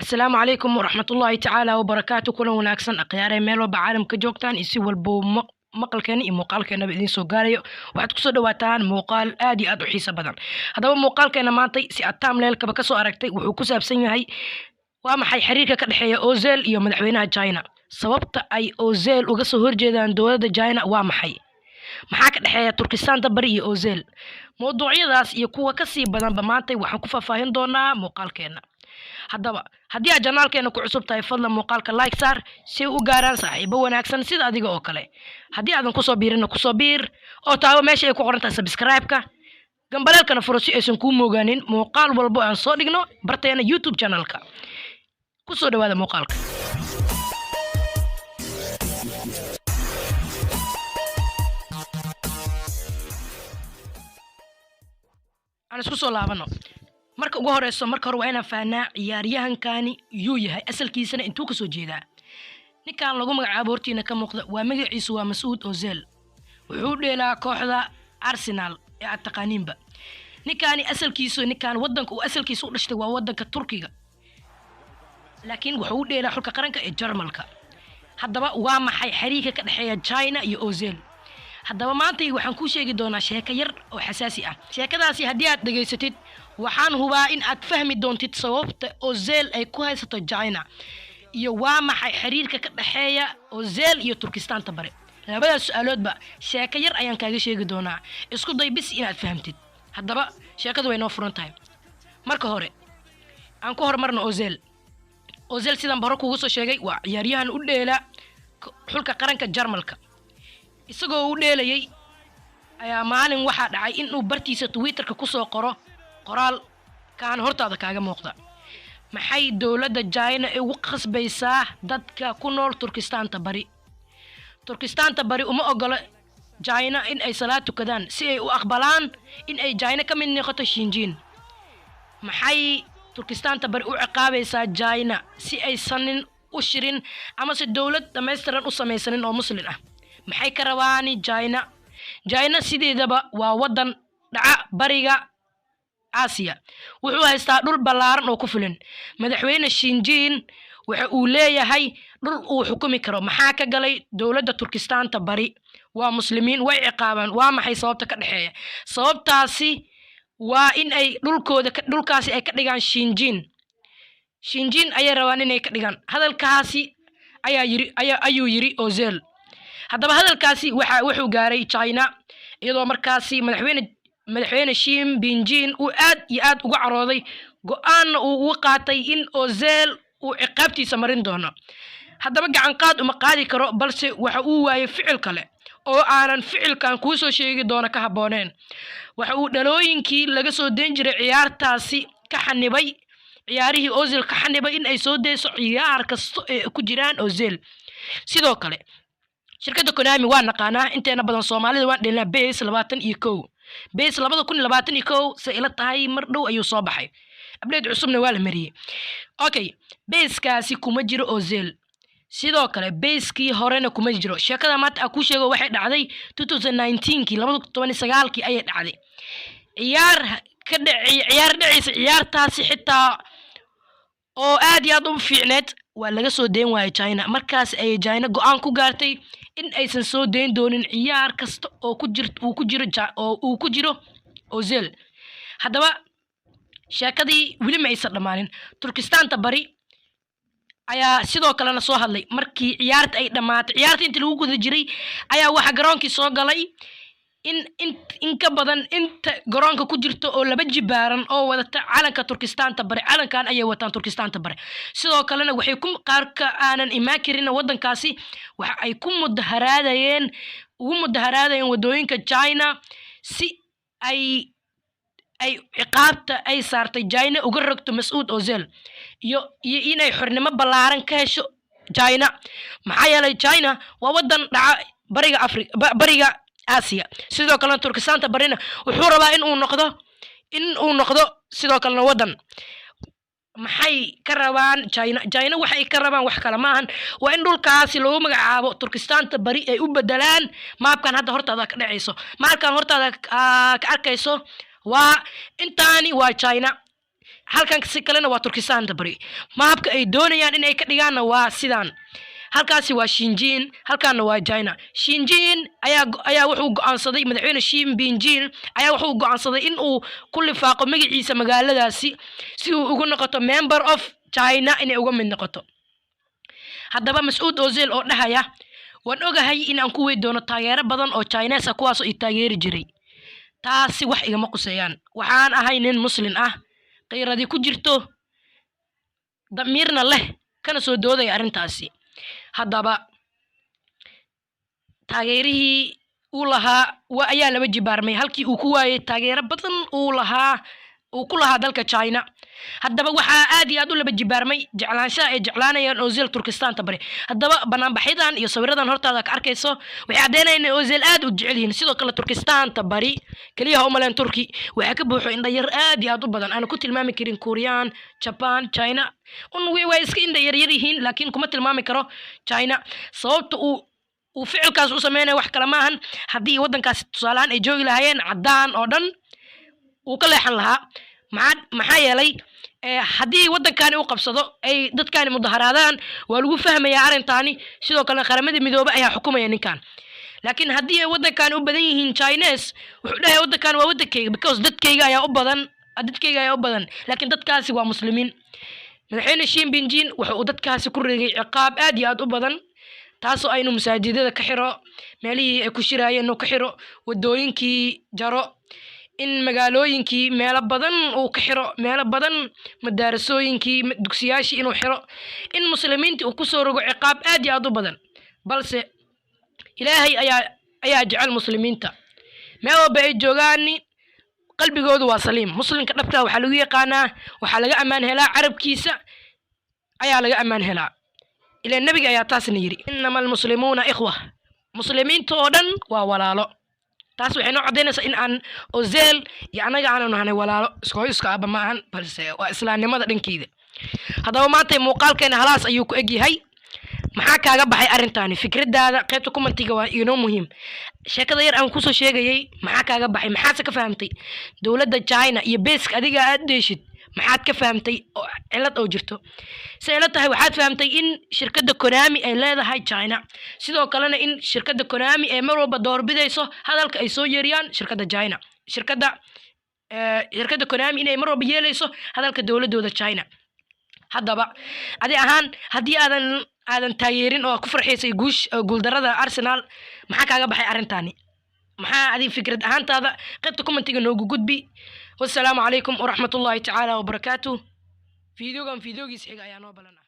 السلام عليكم ورحمة الله تعالى وبركاته. كل wanaagsan akhyaarey meel walba caalamka joogtaan isi walbo maqalkeena iyo muuqaalkeena idin soo gaarayo waxaad ku soo dhawaataan muuqaal aad iyo aad u xiiso badan. Hadaba muuqaalkeena maanta si aad thumbnail-ka ka soo aragtay wuxuu ku saabsan yahay waa maxay xiriirka ka dhaxeeya Ozil iyo madaxweynaha China. Sababta ay Ozil uga soo horjeedaan dowladda China waa maxay? Maxaa ka dhaxeeya Turkistaanta bari iyo Ozil? Mowduucyadaas iyo kuwa ka sii badanba maanta waxaan ku faahfaahin doonaa muuqaalkeena. haddaba haddii aad janaalkeena ku cusub tahay fadlan muuqaalka like saar si u gaaraan saaxiibo wanaagsan sida adiga oo kale. Haddii aadan kusoo biirina kusoo biir oo taabo meesha ay ku qoran tahay subscribe-ka gambaleelkana furo si aysan kuu moogaanin muuqaal walbo aan soo dhigno barteena YouTube channelka. Kusoo dhawaada muuqaalka. aan isku soo laabano. marka ugu horeyso marka hore waa inaan fahnaa ciyaaryahankani yuu yahay asalkiisana intuu ka soo jeedaa. ninkan lagu magacaabo hortiina ka muuqda waa magaciisu waa Mesut Ozil. wuxuu dheelaa kooxda Arsenal ee aad taqaaniinba. ninkani ninkan wadanka uu asalkiisu u dhashtay waa wadanka Turkiga, laakiin wuxuu u dheelaa xulka qaranka ee Jarmalka. haddaba waa maxay xiriirka ka dhaxeeya China iyo Ozil? haddaba maanta waxaan ku sheegi doonaa sheeko yar oo xasaasi ah. sheekadaasi haddii aad dhageysatid waxaan hubaa in aad fahmi doontid sababta Ozil ay ku haysato China iyo waa maxay xiriirka ka dhaxeeya Ozil iyo Turkistaanta bari. labadaas su'aaloodba sheeko yar ayaan kaaga sheegi doonaa. isku day bis inaad fahamtid. haddaba sheekadu way noo furan tahay. marka hore aan ku hormarno Ozil. Ozil sidaan hore kugu soo sheegay waa ciyaaryahan u dheela xulka qaranka Jarmalka. isagoo u dheelayay ayaa maalin waxaa dhacay inuu bartiisa Twitterka ku soo qoro qoraal kaan hortaada kaaga muuqda. maxay dowladda China ugu qasbaysaa dadka ku nool Turkistaanta bari? Turkistaanta bari uma ogola China in ay salaad tukadaan si ay u aqbalaan in ay China ka mid noqoto Xinjiin. maxay Turkistaanta bari u ciqaabaysaa China si ay sanin u shirin ama si dowlad dhammaystiran u samaysanin oo muslim ah? maxay ka rabaan China? China sideedaba waa wadan dhaca bariga Aasiya. wuxuu haystaa dhul ballaaran oo ku filan. madaxweyne Xinjiin waxa uu leeyahay dhul uu xukumi karo. maxaa ka galay dowladda Turkistaanta bari? waa muslimiin way ciqaabaan. waa maxay sababta ka dhaxeeya? sababtaasi waa in ay dhulkaasi ay ka dhigaan Xinjiin ayay rabaan inay ka dhigaan. hadalkaasi ayuu yiri Ozil. haddaba hadalkaasi wuxuu gaaray China iyadoo markaasi madaxweyne Xi Jinping uu aad iyo aad uga carooday go'aanna uu uga qaatay in Ozil uu ciqaabtiisa marin doono. haddaba gacan qaad uma qaadi karo balse waxa uu waayay ficil kale oo aanan ficilkan kuu soo sheegi doono ka habbooneen. waxa uu dhalooyinkii laga soo deyn jiray ciyaartaasi ka xanibay ciyaarihii Ozil ka xanibay in ay soo deyso ciyaar kasto ee ku jiraan Ozil. sidoo kale shirkadda Konami waa naqaanaa inteena badan Soomaalida waan dheelnaa PES 21 PES 2021 si ila tahay mar dhow ayuu soo baxay. update cusubna waa la mariyay. okay PES-kaasi kuma jiro Ozil. sidoo kale PES-kii horena kuma jiro. sheekada maanta ku sheego waxay dhacday 2019kii 2019kii ayay dhacday. ciyaartaasi xitaa oo aad iyo aad u fiicneed waa laga soo deyn waayay China. markaas ay China go'aan ku gaartay in aysan soo deyn doonin ciyaar kasta oo uu ku jiro Ozil. haddaba sheekadii weli ma aysan dhamaanin. Turkistaanta bari ayaa sidoo kalena soo hadlay markii ciyaarta ay dhamaatay. ciyaarta intii lagu guda jiray ayaa waxa garoonkii soo galay in ka badan inta garoonka ku jirto oo laba jibaaran oo wadata calanka Turkistaanta bari. calankan ayay wataan Turkistaanta bari. sidoo kalena waxay qaarka aanan imaan karin wadankaasi waxa ay ugu mudaharaadayeen wadooyinka China si ay ciqaabta ay saartay China uga rogto Mesut Ozil iyo inay xornimo ballaaran ka hesho China. maxaa yeelay China waa wadan dhaca bariga Aasiya. sidoo kalena Turkistaanta barina wuxuu rabaa in uu noqdo sidoo kalena wadan. maxay ka rabaan China waxay ka rabaan wax kale maahan waa in dhulkaasi lagu magacaabo Turkistaanta bari ay u bedelaan maapkan hadda hortaada ka dhacayso. maapkan hortaada ka arkayso waa intaani waa China. halkan si kalena waa Turkistan bari maabka ay doonayaan in ay ka dhigaana waa sidaan halkaasi waa Xinjiang halkaana waa China Xinjiang ayaa wuxuu go'aansaday madaxweyne Xi Jinping ayaa wuxuu go'aansaday in uu ku lifaaqo magaciisa magaaladaasi si uu ugu noqoto member of China inay uga mid noqoto haddaba Mas'uud Ozil oo dhahaya waan ogahay in aan ku weydoono taageero badan oo Chinese ah kuwaas oo i taageeri jiray taasi wax igama quseeyaan waxaan ahay nin muslim ah qeyradii ku jirto damiirna leh kana soo dooday arintaasi haddaba taageerihii uu lahaa ayaa laba jibaarmay halkii uu ku waayay taageero badan uu ku lahaa dalka China haddaba waxaa aad iyo aad u laba jibaarmay jeclaanshaha ay jeclaanayaan Ozil Turkistan bari haddaba banaanbaxidan iyo sawiradan hortaada ka arkayso waxay cadeynayaan Ozil aad u jecel yihiin sidoo kale Turkistan bari kaliya uma leen Turki waxa ka buuxo indha yar aad iyo aad u badan aan ku tilmaami karin Korean Japan China way iska indha yar yihiin laakiin kuma tilmaami karo China sababta uu ficilkaas u sameeyay wax kala maahan hadii wadankaas tusaalahan ay joogi lahaayeen cadaan oo dhan uu ka leexan lahaa maxaa yeelay hadii wadankaani uu qabsado ay dadkaani mudaharaadaan waa lagu fahmayaa arintaani sidoo kale qaramada midoobay ayaa xukumaya ninkan laakiin hadii ay wadankaani u badan yihiin Chinese wuxuu dhahay wadankan waa wadankayga because dadkayga ayaa u badan laakiin dadkaasi waa muslimiin madaxweyne Xi Jinping wuxuu dadkaasi ku reegay ciqaab aad iyo aad u badan taasoo aynu masaajidada ka xiro meelihii ay ku shiraayeen oo ka xiro wadooyinkii jaro in magaalooyinkii meelo badan uu ka xiro meelo badan madarasooyinkii dugsiyaashii inuu xiro in muslimiintii uu ku soo rogo ciqaab aad iyo aad u badan balse ilaahay ayaa jecel muslimiinta meel walba ay joogaan qalbigoodu waa saliim muslimka dhabta waxaa lagu yaqaanaa waxaa laga ammaan helaa carabkiisa ayaa laga ammaan helaa إلى النبي يا تاسنيري إنما المسلمون إخوة مسلمين تودن وولاله تاسو حين عدينا إن أن أوزيل يعني أنا نحن ولاله سكويس كأب معهن بس وإسلام ما تدين كذا هذا هو ما تيمقال كان خلاص أيوك أجي هاي محاك أجا بحي أرنتاني فكرة ده قيتكم أنت جوا ينو مهم شكل غير أن كوسو شيء جاي محاك أجا بحي محاسك فهمتي دولة China يبيسك أديك أديشت maxaad ka fahamtay cilad oo jirto sayladtahay waxaad fahamtay in shirkadda Konami ay leedahay China sidoo kalena in shirkadda Konami ay mar walba doorbidayso hadalka ay soo yeeriyaan shirkadda China shirkadda Konami inay mar walba yeelayso hadalka dawladooda China haddaba hadii aadan taageerin oo ku farxaysay guuldarada Arsenal maxaa kaaga baxay arintaani maxaa adii fikrad ahaantaada qaybta commentiga noogu gudbi والسلام عليكم ورحمة الله تعالى وبركاته فيديوغان فيديوغي سحيق أيانو بلنا